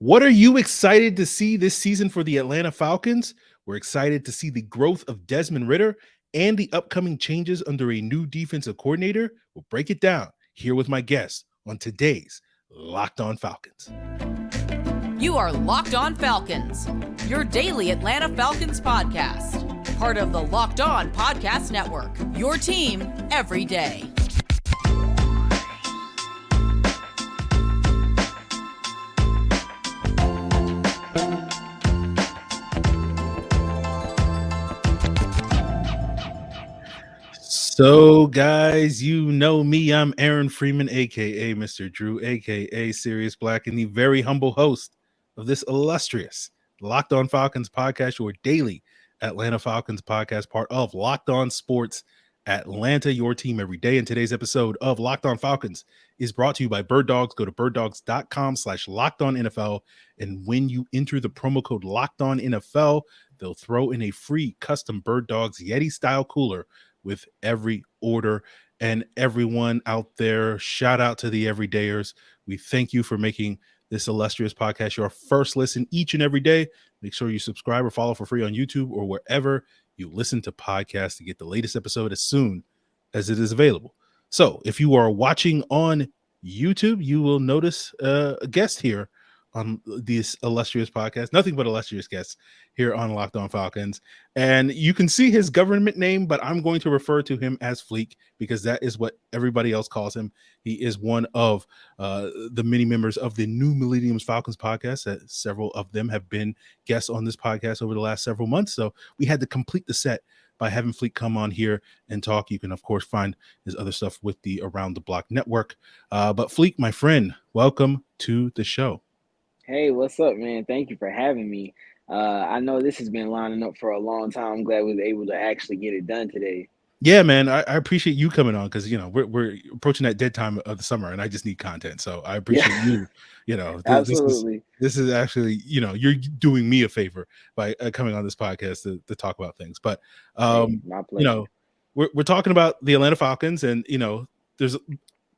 What are you excited to see this season for the Atlanta Falcons? We're excited to see the growth of Desmond Ridder and the upcoming changes under a new defensive coordinator. We'll break it down here with my guests on today's Locked On Falcons. You are Locked On Falcons, your daily Atlanta Falcons podcast. Part of the Locked On Podcast Network, your team every day. So, guys, you know me. I'm Aaron Freeman, a.k.a. Mr. Drew, a.k.a. Sirius Black, and the very humble host of this illustrious Locked On Falcons podcast, your daily Atlanta Falcons podcast, part of Locked On Sports Atlanta, your team every day. And today's episode of Locked On Falcons is brought to you by Birddogs. Go to birddogs.com/LockedOnNFL. And when you enter the promo code LockedOnNFL, they'll throw in a free custom Birddogs Yeti-style cooler with every order. And everyone out there, shout out to the everydayers. We thank you for making this illustrious podcast your first listen each and every day. Make sure you subscribe or follow for free on YouTube or wherever you listen to podcasts to get the latest episode as soon as it is available. So if you are watching on YouTube, you will notice a guest here on this illustrious podcast, nothing but illustrious guests here on Locked On Falcons. And you can see his government name, but I'm going to refer to him as Fleek because that is what everybody else calls him. He is one of the many members of the New Millennium's Falcons podcast. Several of them have been guests on this podcast over the last several months. So we had to complete the set by having Fleek come on here and talk. You can, of course, find his other stuff with the Around the Block Network. But Fleek, my friend, welcome to the show. Hey, what's up, man? Thank you for having me. I know this has been lining up for a long time. I'm glad we were able to actually get it done today. Yeah, man, I appreciate you coming on because, you know, we're approaching that dead time of the summer and I just need content. So I appreciate you, you know, Absolutely. This is actually, you know, you're doing me a favor by coming on this podcast to talk about things. But, Hey, my pleasure. you know, we're talking about the Atlanta Falcons and, you know, there's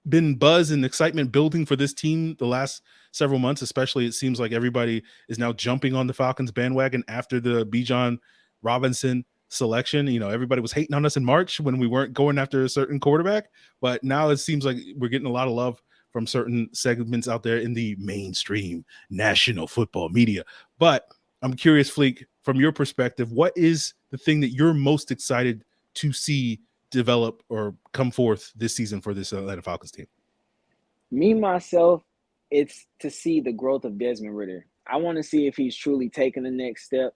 been buzz and excitement building for this team the last several months, especially. It seems like everybody is now jumping on the Falcons bandwagon after the Bijan Robinson selection. You know, everybody was hating on us in March when we weren't going after a certain quarterback, but now it seems like we're getting a lot of love from certain segments out there in the mainstream national football media. But I'm curious, Fleek, from your perspective, what is the thing that you're most excited to see develop or come forth this season for this Atlanta Falcons team? Me, myself, it's to see the growth of Desmond Ridder. I want to see if he's truly taking the next step.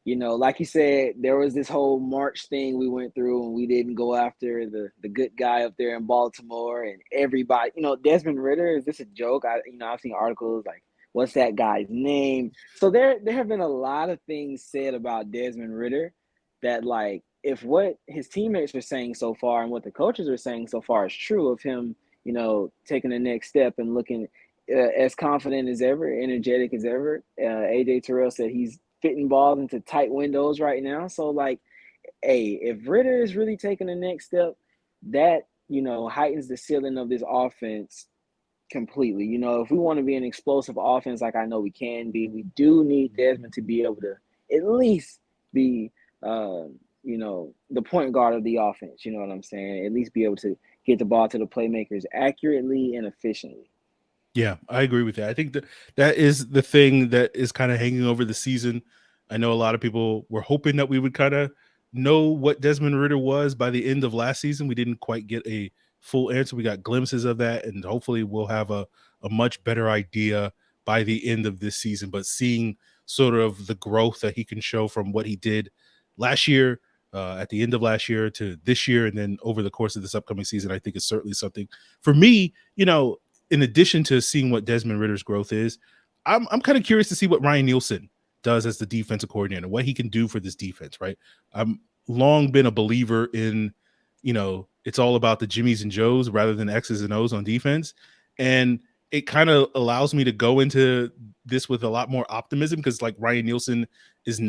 You know, like you said, there was this whole March thing we went through and we didn't go after the good guy up there in Baltimore and everybody, you know, Desmond Ridder, is this a joke? I've seen articles like, what's that guy's name? So there have been a lot of things said about Desmond Ridder that, like, if what his teammates were saying so far and what the coaches are saying so far is true of him, you know, taking the next step and looking as confident as ever, energetic as ever. AJ Terrell said he's fitting balls into tight windows right now. So, like, hey, if Ridder is really taking the next step, that, you know, heightens the ceiling of this offense completely. You know, if we want to be an explosive offense like I know we can be, we do need Desmond to be able to at least be you know, the point guard of the offense, you know what I'm saying? At least be able to get the ball to the playmakers accurately and efficiently. Yeah, I agree with that. I think that is the thing that is kind of hanging over the season. I know a lot of people were hoping that we would kind of know what Desmond Ridder was by the end of last season. We didn't quite get a full answer. We got glimpses of that, and hopefully we'll have a much better idea by the end of this season. But seeing sort of the growth that he can show from what he did last year, at the end of last year to this year, and then over the course of this upcoming season, I think is certainly something for me. You know, in addition to seeing what Desmond Ridder's growth is, I'm kind of curious to see what Ryan Nielsen does as the defensive coordinator, what he can do for this defense, right? I'm long been a believer in, you know, it's all about the Jimmies and Joes rather than X's and O's on defense. And it kind of allows me to go into this with a lot more optimism because, like, Ryan Nielsen is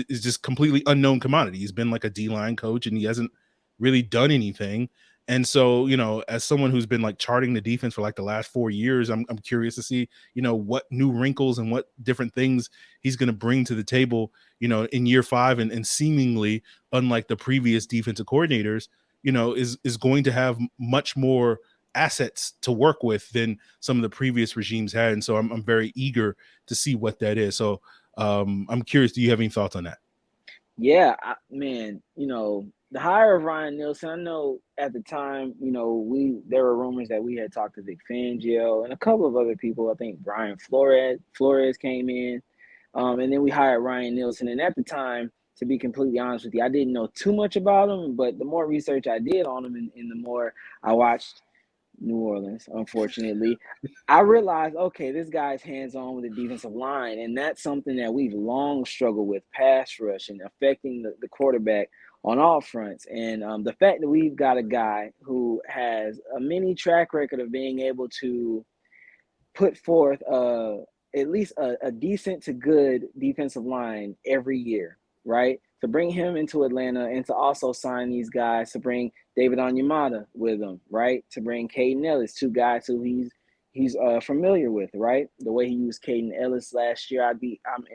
just completely unknown commodity. He's been like a D-line coach and he hasn't really done anything. And so, as someone who's been like charting the defense for like the last 4 years, I'm curious to see, what new wrinkles and what different things he's going to bring to the table, in year 5, and seemingly, unlike the previous defensive coordinators, is going to have much more assets to work with than some of the previous regimes had. And so I'm very eager to see what that is. So I'm curious, do you have any thoughts on that? Yeah, man, the hire of Ryan Nielsen, I know at the time, there were rumors that we had talked to Vic Fangio and a couple of other people. I think Brian Flores came in, and then we hired Ryan Nielsen. And at the time, to be completely honest with you, I didn't know too much about him, but the more research I did on him and the more I watched New Orleans, unfortunately, I realized, okay, this guy's hands-on with the defensive line, and that's something that we've long struggled with, pass rush and affecting the quarterback on all fronts. And the fact that we've got a guy who has a mini track record of being able to put forth at least a decent to good defensive line every year, right? To bring him into Atlanta and to also sign these guys, to bring David Onyemata with him, right? To bring Caden Ellis, 2 guys who he's familiar with, right? The way he used Caden Ellis last year, I'm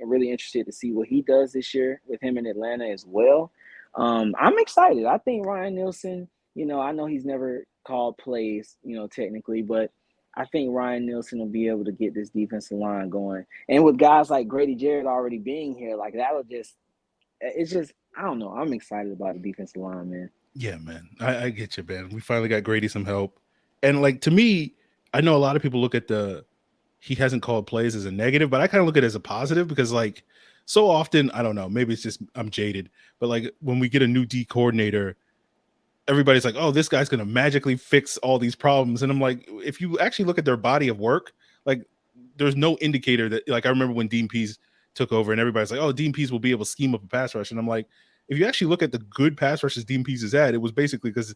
really interested to see what he does this year with him in Atlanta as well. I'm excited. I think Ryan Nielsen, I know he's never called plays, technically, but I think Ryan Nielsen will be able to get this defensive line going. And with guys like Grady Jarrett already being here, like that would it's just, I don't know. I'm excited about the defensive line, man. Yeah, man. I get you, man. We finally got Grady some help. And like, to me, I know a lot of people look at he hasn't called plays as a negative, but I kind of look at it as a positive because like so often, I don't know, maybe it's just I'm jaded, but like when we get a new D coordinator, everybody's like, oh, this guy's going to magically fix all these problems. And I'm like, if you actually look at their body of work, like there's no indicator that, like, I remember when Dean Pease took over and everybody's like, oh, Dean Pease will be able to scheme up a pass rush. And I'm like, if you actually look at the good pass rushes Dean Pease has had, it was basically because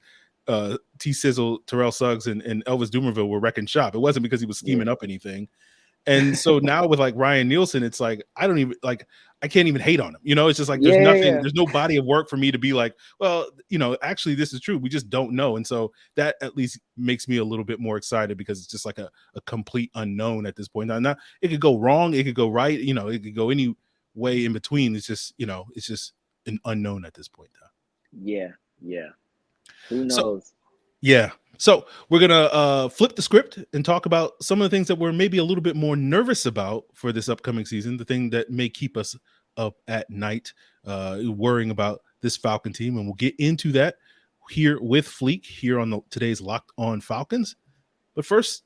T Sizzle, Terrell Suggs, and Elvis Dumerville were wrecking shop. It wasn't because he was scheming up anything. And so now with like Ryan Nielsen, it's like I can't even hate on him. It's just like there's no body of work for me to be like, well, actually this is true. We just don't know. And so that at least makes me a little bit more excited because it's just like a complete unknown at this point. Now it could go wrong, it could go right, it could go any way in between. It's just, it's just an unknown at this point. Yeah. Who knows? So we're going to flip the script and talk about some of the things that we're maybe a little bit more nervous about for this upcoming season, the thing that may keep us up at night worrying about this Falcon team. And we'll get into that here with Fleek here on today's Locked On Falcons. But first,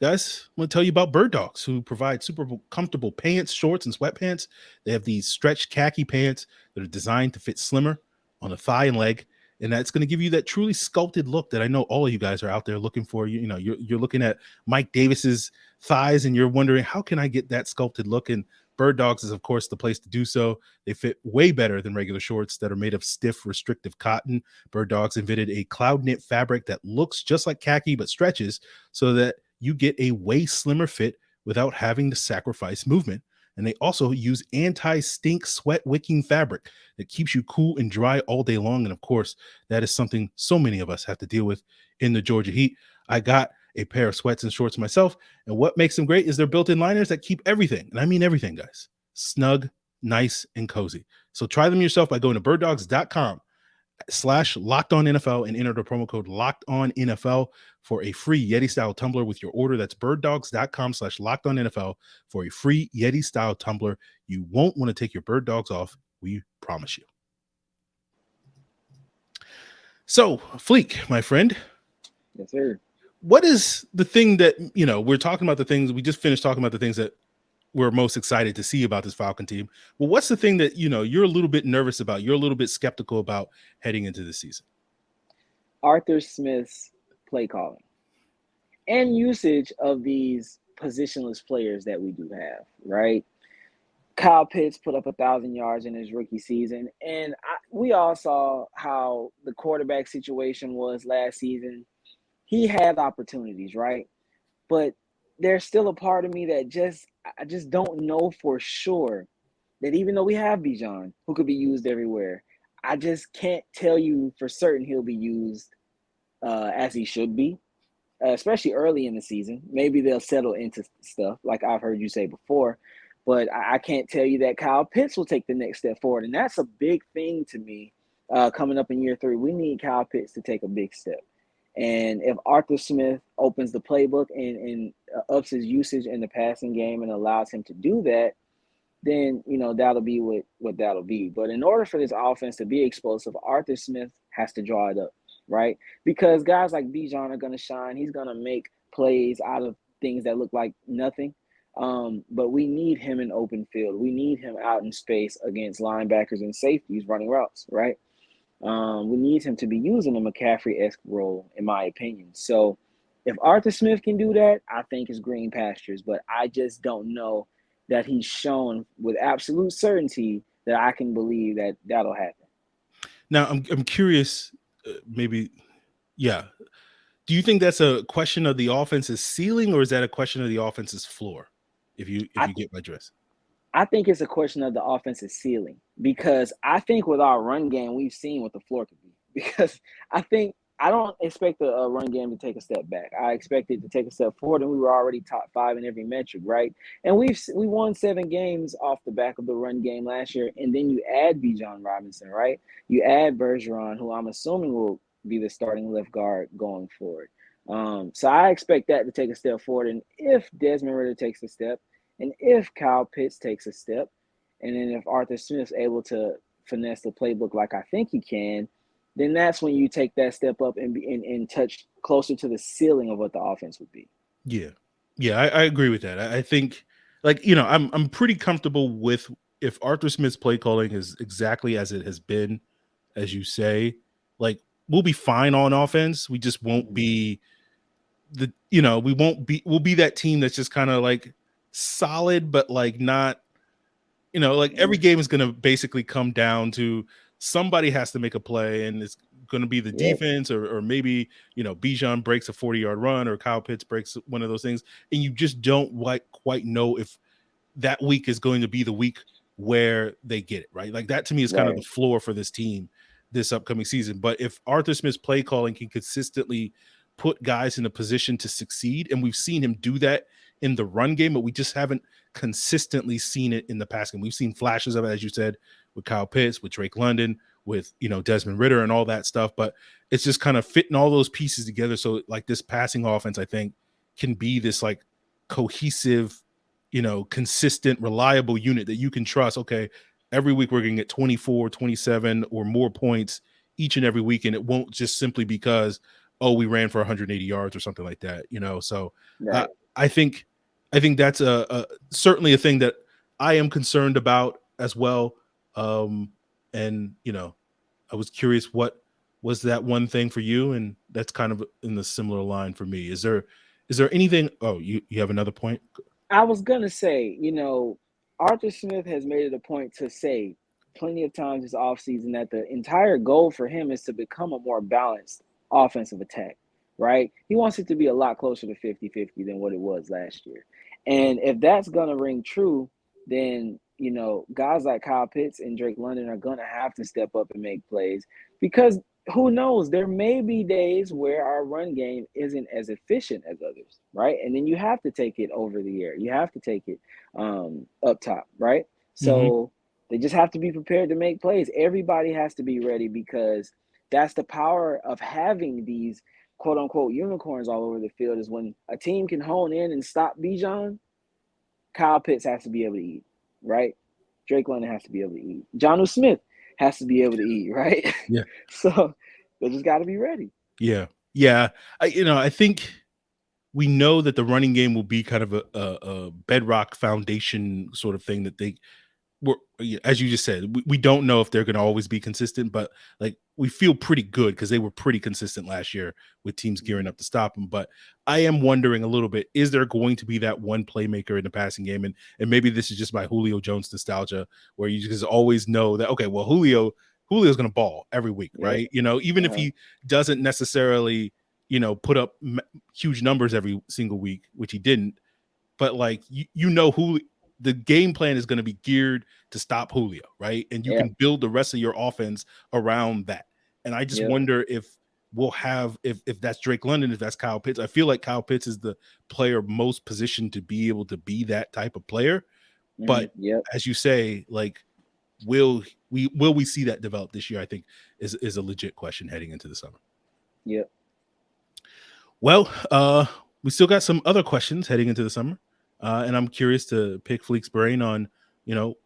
guys, I want to tell you about Birddogs, who provide super comfortable pants, shorts, and sweatpants. They have these stretch khaki pants that are designed to fit slimmer on the thigh and leg. And that's going to give you that truly sculpted look that I know all of you guys are out there looking for. You're looking at Mike Davis's thighs and you're wondering, how can I get that sculpted look? And Birddogs is, of course, the place to do so. They fit way better than regular shorts that are made of stiff, restrictive cotton. Birddogs invented a cloud knit fabric that looks just like khaki but stretches so that you get a way slimmer fit without having to sacrifice movement. And they also use anti-stink sweat wicking fabric that keeps you cool and dry all day long. And of course, that is something so many of us have to deal with in the Georgia heat. I got a pair of sweats and shorts myself. And what makes them great is their built-in liners that keep everything, and I mean everything, guys, snug, nice, and cozy. So try them yourself by going to birddogs.com/LockedOnNFL and enter the promo code LockedOnNFL for a free Yeti style tumbler with your order. That's birddogs.com/LockedOnNFL for a free Yeti style tumbler. You won't want to take your Bird Dogs off. We promise you. So, Fleek, my friend. Yes, sir. What is the thing that, we're talking about the things, we just finished talking about the things that we're most excited to see about this Falcon team. Well, what's the thing that, you're a little bit nervous about, you're a little bit skeptical about heading into the season? Arthur Smith's play calling and usage of these positionless players that we do have, right? Kyle Pitts put up 1,000 yards in his rookie season, and we all saw how the quarterback situation was last season. He had opportunities, right? But there's still a part of me that I just don't know for sure that even though we have Bijan, who could be used everywhere, I just can't tell you for certain he'll be used as he should be, especially early in the season. Maybe they'll settle into stuff like I've heard you say before, but I can't tell you that Kyle Pitts will take the next step forward. And that's a big thing to me coming up in year 3. We need Kyle Pitts to take a big step. And if Arthur Smith opens the playbook and ups his usage in the passing game and allows him to do that, then, that'll be what that'll be. But in order for this offense to be explosive, Arthur Smith has to draw it up, right? Because guys like Bijan are going to shine. He's going to make plays out of things that look like nothing. But we need him in open field. We need him out in space against linebackers and safeties running routes, right? We need him to be using a McCaffrey-esque role, in my opinion. So if Arthur Smith can do that, I think it's green pastures. But I just don't know that he's shown with absolute certainty that I can believe that that'll happen. Now, I'm curious, maybe, yeah. Do you think that's a question of the offense's ceiling, or is that a question of the offense's floor? If you get my drift. I think it's a question of the offensive ceiling, because I think with our run game, we've seen what the floor could be. Because I don't expect the run game to take a step back. I expect it to take a step forward, and we were already top 5 in every metric, right? And we won 7 games off the back of the run game last year, and then you add Bijan Robinson, right? You add Bergeron, who I'm assuming will be the starting left guard going forward. So I expect that to take a step forward, and if Desmond Ridder takes a step, and if Kyle Pitts takes a step, and then if Arthur Smith's able to finesse the playbook like I think he can, then that's when you take that step up and touch closer to the ceiling of what the offense would be. Yeah. I agree with that. I think, I'm pretty comfortable with if Arthur Smith's play calling is exactly as it has been, as you say, like we'll be fine on offense. We just won't be we'll be that team that's just kind of like solid, but like not, like every game is going to basically come down to somebody has to make a play, and it's going to be the defense or maybe, Bijan breaks a 40-yard run or Kyle Pitts breaks one of those things. And you just don't quite know if that week is going to be the week where they get it, right? Like that to me is kind of the floor for this team this upcoming season. But if Arthur Smith's play calling can consistently put guys in a position to succeed, and we've seen him do that in the run game, but we just haven't consistently seen it in the past game. We've seen flashes of it, as you said, with Kyle Pitts, with Drake London, with, Desmond Ridder and all that stuff, but it's just kind of fitting all those pieces together. So like this passing offense, I think, can be this like cohesive, consistent, reliable unit that you can trust. Okay, every week we're going to get 24, 27 or more points each and every week, and it won't just simply because, we ran for 180 yards or something like that, So I think that's certainly a thing that I am concerned about as well. And I was curious, what was that one thing for you? And that's kind of in the similar line for me. Is there anything? Oh, you have another point? I was going to say, Arthur Smith has made it a point to say plenty of times this offseason that the entire goal for him is to become a more balanced offensive attack, right? He wants it to be a lot closer to 50-50 than what it was last year. And if that's going to ring true, then, guys like Kyle Pitts and Drake London are going to have to step up and make plays, because who knows, there may be days where our run game isn't as efficient as others, right? And then you have to take it over the air. You have to take it up top, right? So they just have to be prepared to make plays. Everybody has to be ready, because that's the power of having these quote-unquote unicorns all over the field, is when a team can hone in and stop Bijan, Kyle Pitts has to be able to eat, right? Drake London has to be able to eat. Jonnu Smith has to be able to eat, right? Yeah. So they just got to be ready. Yeah. I think we know that the running game will be kind of a bedrock foundation sort of thing that they were, as you just said, we don't know if they're going to always be consistent, but like we feel pretty good because they were pretty consistent last year with teams gearing up to stop them. But I am wondering a little bit, is there going to be that one playmaker in the passing game? And maybe this is just my Julio Jones nostalgia, where you just always know that, okay, well, Julio's going to ball every week, right? Even if he doesn't necessarily, put up huge numbers every single week, which he didn't, but like, Julio, the game plan is going to be geared to stop Julio, right? And you can build the rest of your offense around that. And I just wonder if will have, if that's Drake London, if that's Kyle Pitts. I feel like Kyle Pitts is the player most positioned to be able to be that type of player. But Yep. as you say, like, will we see that develop this year? I think is a legit question heading into the summer. Yep. Well, we still got some other questions heading into the summer, and I'm curious to pick Fleek's brain on,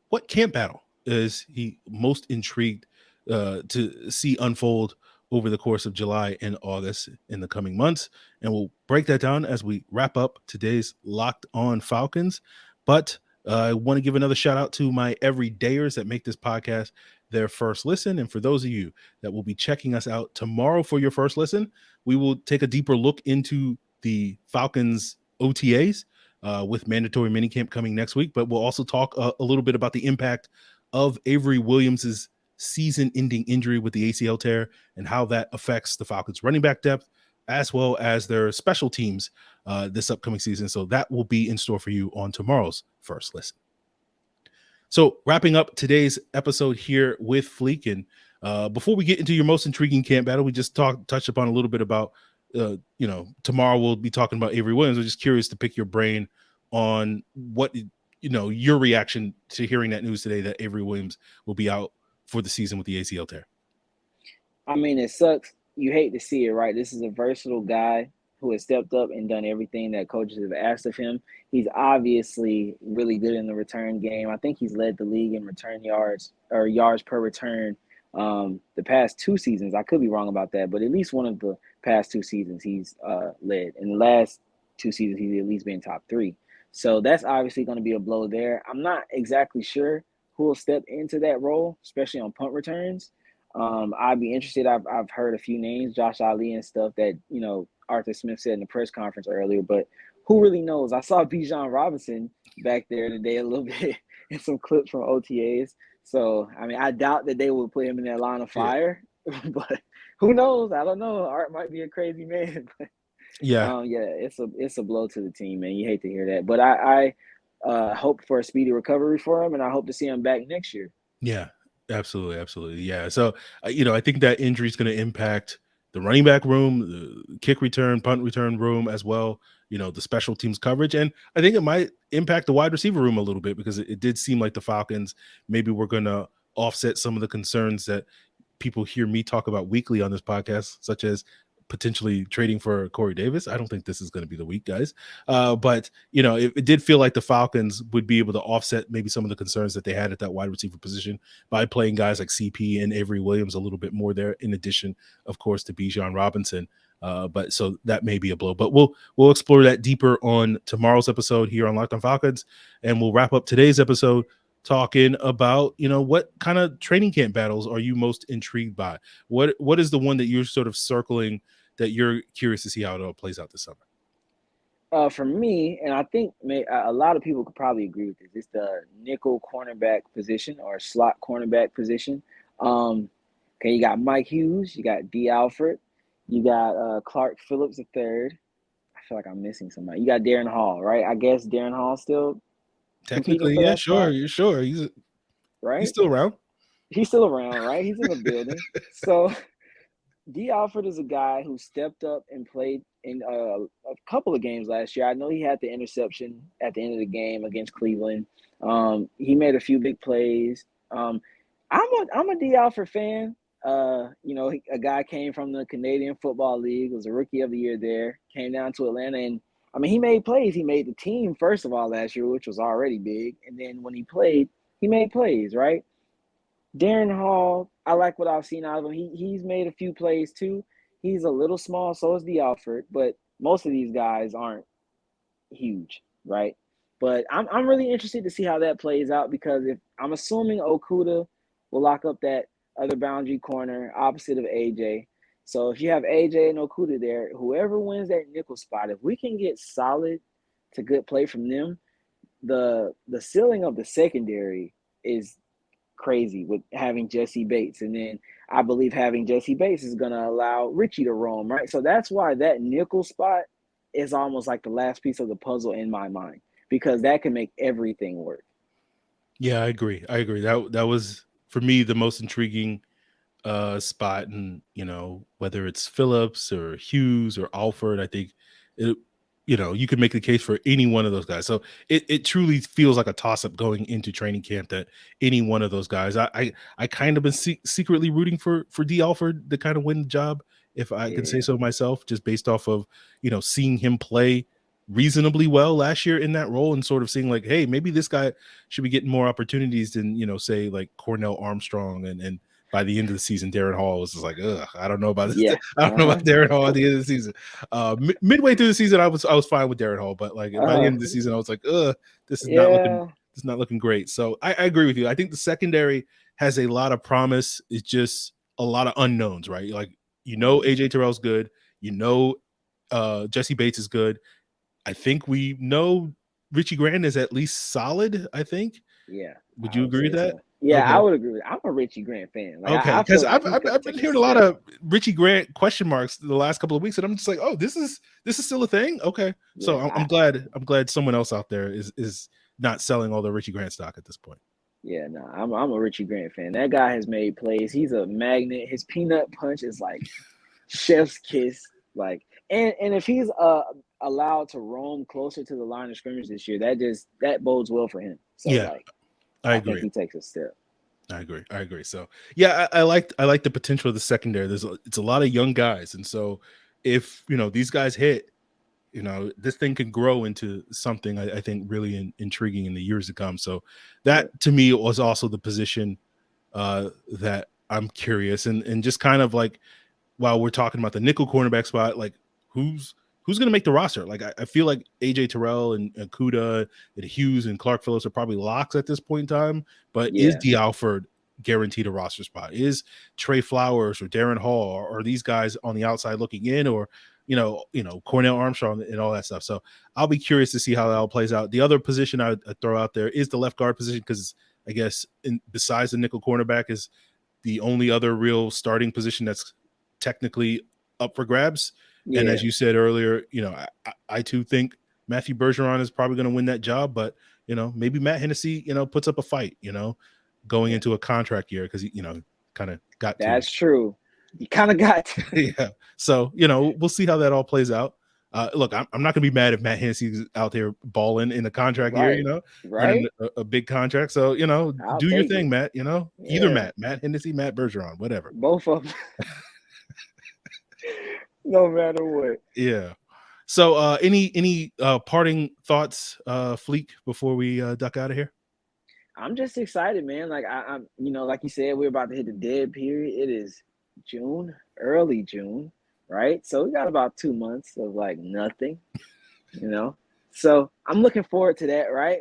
what camp battle is he most intrigued to see unfold over the course of July and August in the coming months. And we'll break that down as we wrap up today's Locked On Falcons. But I want to give another shout out to my everydayers that make this podcast their first listen. And for those of you that will be checking us out tomorrow for your first listen, we will take a deeper look into the Falcons OTAs with mandatory minicamp coming next week. But we'll also talk a little bit about the impact of Avery Williams's season-ending injury with the ACL tear and how that affects the Falcons running back depth, as well as their special teams this upcoming season. So that will be in store for you on tomorrow's first listen. So wrapping up today's episode here with Fleek, and before we get into your most intriguing camp battle, we just touched upon a little bit about, tomorrow we'll be talking about Avery Williams. I'm just curious to pick your brain on what, your reaction to hearing that news today that Avery Williams will be out for the season with the ACL tear. I mean, it sucks. You hate to see it, right? This is a versatile guy who has stepped up and done everything that coaches have asked of him. He's obviously really good in the return game. I think he's led the league in return yards or yards per return the past 2 seasons. I could be wrong about that, but at least one of the past 2 seasons he's led. In the last 2 seasons, he's at least been top 3. So that's obviously going to be a blow there. I'm not exactly sure who will step into that role, especially on punt returns. I'd be interested. I've heard a few names, Josh Ali and stuff that, Arthur Smith said in the press conference earlier, but who really knows? I saw Bijan Robinson back there today a little bit in some clips from OTAs. So, I mean, I doubt that they will put him in that line of fire, but who knows? I don't know. Art might be a crazy man. But, it's a blow to the team, man. You hate to hear that. But I hope for a speedy recovery for him, and I hope to see him back next year. Yeah, absolutely. Absolutely. Yeah. So, I think that injury is going to impact the running back room, the kick return, punt return room as well, the special teams coverage. And I think it might impact the wide receiver room a little bit because it did seem like the Falcons maybe were going to offset some of the concerns that people hear me talk about weekly on this podcast, such as potentially trading for Corey Davis. I don't think this is going to be the week, guys. But it did feel like the Falcons would be able to offset maybe some of the concerns that they had at that wide receiver position by playing guys like CP and Avery Williams a little bit more there, in addition, of course, to Bijan Robinson. But so that may be a blow, but we'll explore that deeper on tomorrow's episode here on Locked On Falcons. And we'll wrap up today's episode talking about, what kind of training camp battles are you most intrigued by? What is the one that you're sort of circling that you're curious to see how it all plays out this summer? For me, and I think a lot of people could probably agree with this, it's the nickel cornerback position or slot cornerback position. Okay, you got Mike Hughes, you got D. Alford, you got Clark Phillips III. I feel like I'm missing somebody. You got Darren Hall, right? I guess Darren Hall still technically, yeah, sure. You're sure he's still around. He's still around, right? He's in the building. So D. Alford is a guy who stepped up and played in a couple of games last year. I know he had the interception at the end of the game against Cleveland. He made a few big plays. I'm a D. Alford fan. A guy came from the Canadian Football League, was a rookie of the year there, came down to Atlanta, and I mean, he made plays. He made the team, first of all, last year, which was already big. And then when he played, he made plays, right? Darren Hall, I like what I've seen out of him. He's made a few plays too. He's a little small, so is D. Alford, but most of these guys aren't huge, right? But I'm really interested to see how that plays out because if I'm assuming Okudah will lock up that other boundary corner opposite of AJ. So if you have AJ and Okudah there, whoever wins that nickel spot, if we can get solid to good play from them, the ceiling of the secondary is crazy with having Jesse Bates. And then I believe having Jesse Bates is going to allow Richie to roam, right? So that's why that nickel spot is almost like the last piece of the puzzle in my mind because that can make everything work. Yeah, I agree. That was, for me, the most intriguing spot, and whether it's Phillips or Hughes or Alford, I think it, you could make the case for any one of those guys. So it truly feels like a toss up going into training camp that any one of those guys. I kind of been secretly rooting for D Alford to kind of win the job, if I could say so myself, just based off of seeing him play reasonably well last year in that role, and sort of seeing like, hey, maybe this guy should be getting more opportunities than say like Cornell Armstrong, and by the end of the season, Darren Hall was just like, ugh, I don't know about this. Yeah. I don't know about Darren Hall at the end of the season. Midway through the season, I was fine with Darren Hall, but like by the end of the season, I was like, ugh, this is not looking great. So I agree with you. I think the secondary has a lot of promise. It's just a lot of unknowns, right? Like AJ Terrell's good. Jesse Bates is good. I think we know Richie Grant is at least solid, I think. Yeah. Would you agree with that? So. Yeah, okay. I would agree. I'm a Richie Grant fan. Like, okay, because I've been hearing a lot of Richie Grant question marks the last couple of weeks, and I'm just like, oh, this is still a thing. Okay, yeah, so I'm glad someone else out there is not selling all the Richie Grant stock at this point. Yeah, no, I'm a Richie Grant fan. That guy has made plays. He's a magnet. His peanut punch is like chef's kiss. Like, and if he's allowed to roam closer to the line of scrimmage this year, that bodes well for him. So yeah. like, I agree. think he takes a step. I agree. So yeah, I like the potential of the secondary. It's a lot of young guys, and so if these guys hit, this thing can grow into something I think really intriguing in the years to come. So that to me was also the position that I'm curious, and just kind of like while we're talking about the nickel cornerback spot, like who's going to make the roster? Like, I feel like AJ Terrell and Kuda and Hughes and Clark Phillips are probably locks at this point in time. But is D. Alford guaranteed a roster spot? Is Trey Flowers or Darren Hall, or are these guys on the outside looking in, or Cornell Armstrong and all that stuff? So I'll be curious to see how that all plays out. The other position I'd throw out there is the left guard position, because I guess besides the nickel cornerback is the only other real starting position that's technically up for grabs. Yeah. And as you said earlier, I too think Matthew Bergeron is probably going to win that job, but maybe Matt Hennessy, puts up a fight, going into a contract year, because he, kind of got to. That's true. You kind of got to. Yeah. So we'll see how that all plays out. Look, I'm not going to be mad if Matt Hennessy's out there balling in a contract year, right? A big contract. So do your thing, Matt. Either Matt Hennessy, Matt Bergeron, whatever. Both of them. No matter what. Yeah. So any parting thoughts, Fleek, before we duck out of here? I'm just excited, man. Like I'm like you said, we're about to hit the dead period. It is June, early June, right? So we got about 2 months of like nothing, So I'm looking forward to that, right?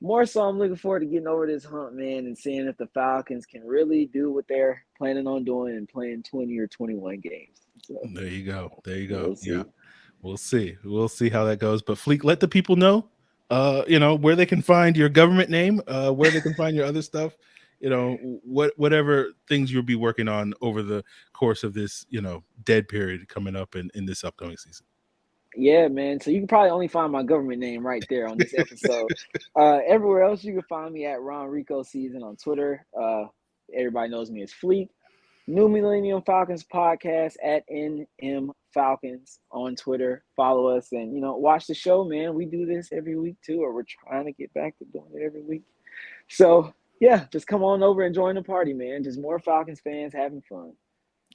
More so, I'm looking forward to getting over this hump, man, and seeing if the Falcons can really do what they're planning on doing and playing 20 or 21 games. So, there you go. We'll see. We'll see how that goes. But Fleek, let the people know, where they can find your government name, where they can find your other stuff, whatever things you'll be working on over the course of this, dead period coming up in this upcoming season. Yeah, man. So you can probably only find my government name right there on this episode. Everywhere else, you can find me at Ron Rico Season on Twitter. Everybody knows me as Fleek. New Millennium Falcons podcast at NM Falcons on Twitter. Follow us and, watch the show, man. We do this every week too, or we're trying to get back to doing it every week. So, yeah, just come on over and join the party, man. Just more Falcons fans having fun.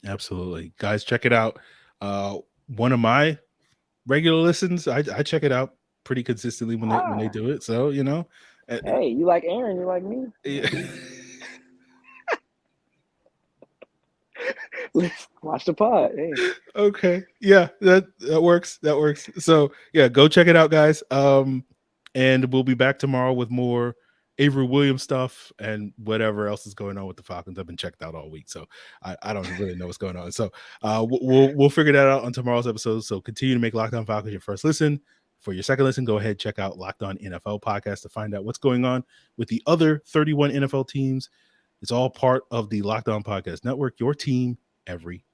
Absolutely. Guys, check it out. One of my regular listens, I check it out pretty consistently when they do it. So, Hey, you like Aaron, you like me. Yeah. Let's watch the pod. Hey. Okay. Yeah, that works. That works. So yeah, go check it out, guys. And we'll be back tomorrow with more Avery Williams stuff and whatever else is going on with the Falcons. I've been checked out all week, so I don't really know what's going on. So we'll figure that out on tomorrow's episode. So continue to make Locked On Falcons your first listen. For your second listen, go ahead, check out Locked On NFL podcast to find out what's going on with the other 31 NFL teams. It's all part of the Locked On Podcast Network, your team every